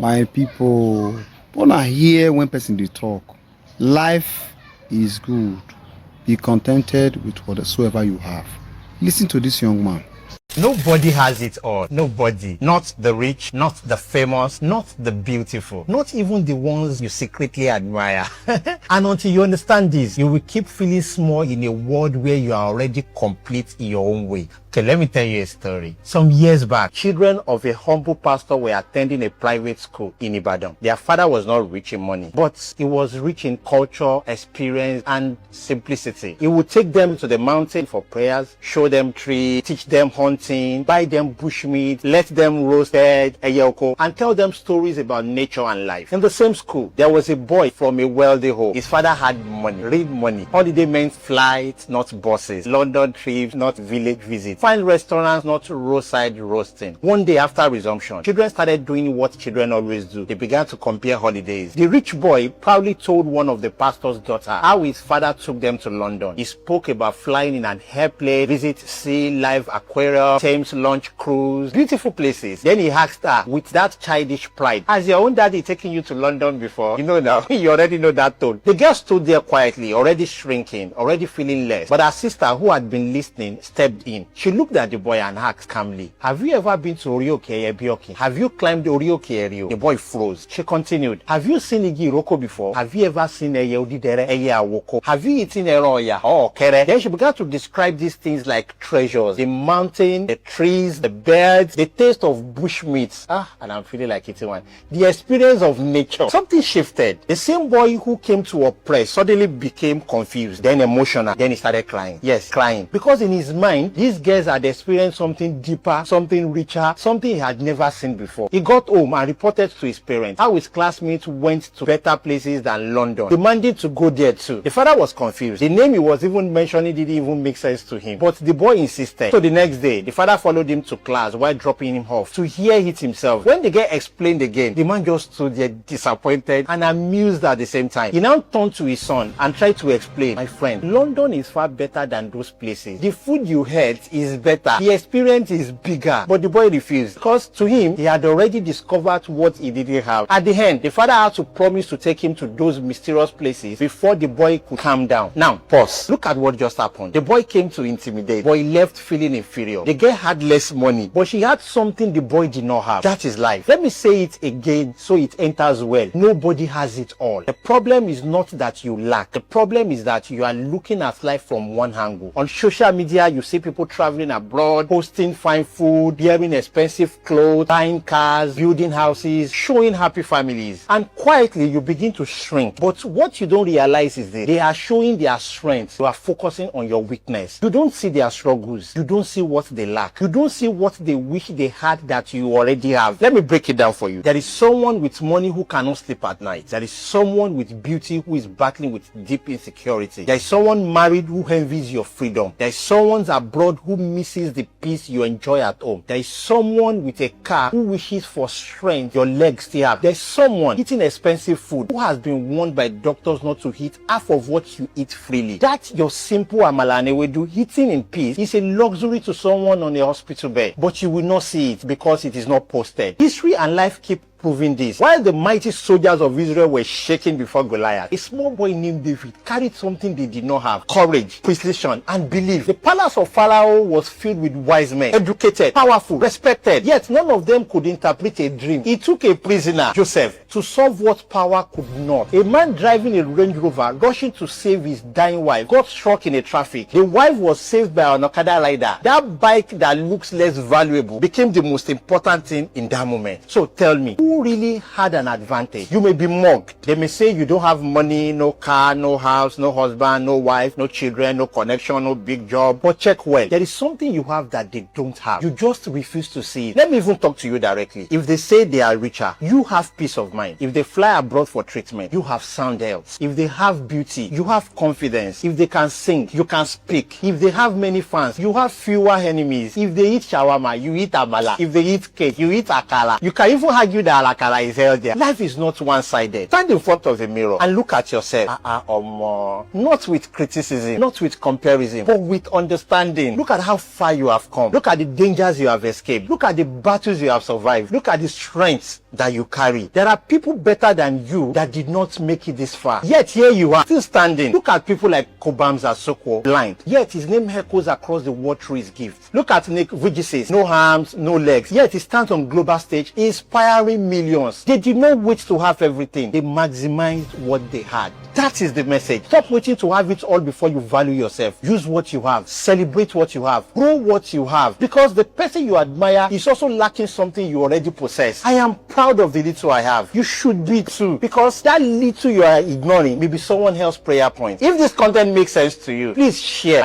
My people, wanna hear when person dey talk. Life is good. Be contented with whatsoever you have. Listen to this young man. Nobody has it all. Nobody. Not the rich, not the famous, not the beautiful, not even the ones you secretly admire. And until you understand this, you will keep feeling small in a world where you are already complete in your own way. Okay, let me tell you a story. Some years back, children of a humble pastor were attending a private school in Ibadan. Their father was not rich in money, but he was rich in culture, experience, and simplicity. He would take them to the mountain for prayers, show them trees, teach them hunting, buy them bushmeat, let them roast egg, eyoko, and tell them stories about nature and life. In the same school, there was a boy from a wealthy home. His father had money, real money. Holiday meant flights, not buses. London trips, not village visits. Fine restaurants, not roadside roasting. One day after resumption, children started doing what children always do. They began to compare holidays. The rich boy proudly told one of the pastor's daughter how his father took them to London. He spoke about flying in an airplane, visit sea live aquarium, Thames launch cruise, beautiful places. Then he asked her with that childish pride, has your own daddy taken you to London before? You know now, you already know that tone. The girl stood there quietly, already shrinking, already feeling less. But her sister, who had been listening, stepped in. She looked at the boy and asked calmly, have you ever been to Orioke Ebioki? Have you climbed Orioke Erio? The boy froze. She continued, have you seen Igi Iroko before? Have you ever seen Eye Odidere, Eye Awoko? Have you eaten Eroya or Kere? Then she began to describe these things like treasures. The mountain, the trees, the birds, the taste of bushmeat. And I'm feeling like eating one. The experience of nature. Something shifted. The same boy who came to oppress suddenly became confused, then emotional. Then he started crying. Yes, crying. Because in his mind, these girls had experienced something deeper, something richer, something he had never seen before. He got home and reported to his parents how his classmates went to better places than London, demanding to go there too. The father was confused. The name he was even mentioning didn't even make sense to him. But the boy insisted. So the next day, the father followed him to class while dropping him off to hear it himself. When the girl explained again, the man just stood there disappointed and amused at the same time. He now turned to his son and tried to explain, my friend, London is far better than those places. The food you ate is better. The experience is bigger. But the boy refused because to him, he had already discovered what he didn't have. At the end, the father had to promise to take him to those mysterious places before the boy could calm down. Now, pause. Look at what just happened. The boy came to intimidate, but he left feeling inferior. The girl had less money, but she had something the boy did not have. That is life. Let me say it again so it enters well. Nobody has it all. The problem is not that you lack. The problem is that you are looking at life from one angle. On social media, you see people traveling abroad, posting fine food, wearing expensive clothes, buying cars, building houses, showing happy families. And quietly, you begin to shrink. But what you don't realize is that they are showing their strength. You are focusing on your weakness. You don't see their struggles. You don't see what they lack. You don't see what they wish they had that you already have. Let me break it down for you. There is someone with money who cannot sleep at night. There is someone with beauty who is battling with deep insecurity. There is someone married who envies your freedom. There is someone abroad who misses the peace you enjoy at home. There is someone with a car who wishes for strength your legs still have. There is someone eating expensive food who has been warned by doctors not to eat half of what you eat freely. That your simple amala and ewedu eating in peace is a luxury to someone on a hospital bed, but you will not see it because it is not posted. History and life keep proving this. While the mighty soldiers of Israel were shaking before Goliath, a small boy named David carried something they did not have: courage, precision, and belief. The palace of Pharaoh was filled with wise men, educated, powerful, respected, yet none of them could interpret a dream. He took a prisoner, Joseph, to solve what power could not. A man driving a Range Rover, rushing to save his dying wife, got struck in a traffic. The wife was saved by an Okada rider. That bike that looks less valuable became the most important thing in that moment. So tell me, who really had an advantage? You may be mugged. They may say you don't have money, no car, no house, no husband, no wife, no children, no connection, no big job. But check well. There is something you have that they don't have. You just refuse to see it. Let me even talk to you directly. If they say they are richer, you have peace of mind. If they fly abroad for treatment, you have sound health. If they have beauty, you have confidence. If they can sing, you can speak. If they have many fans, you have fewer enemies. If they eat shawarma, you eat amala. If they eat cake, you eat akara. You can even argue that kalakala is healthier. Life is not one-sided. Stand in front of the mirror and look at yourself. Not with criticism, not with comparison, but with understanding. Look at how far you have come. Look at the dangers you have escaped. Look at the battles you have survived. Look at the strengths that you carry. There are people better than you that did not make it this far. Yet here you are, still standing. Look at people like Kobamza Soko, blind. Yet his name echoes across the world through his gift. Look at Nick Vujicic, no arms, no legs. Yet he stands on global stage, inspiring millions. They did not wait to have everything. They maximized what they had. That is the message. Stop waiting to have it all before you value yourself. Use what you have. Celebrate what you have. Grow what you have. Because the person you admire is also lacking something you already possess. I am proud of the little I have. You should be too. Because that little you are ignoring may be someone else's prayer point. If this content makes sense to you, please share.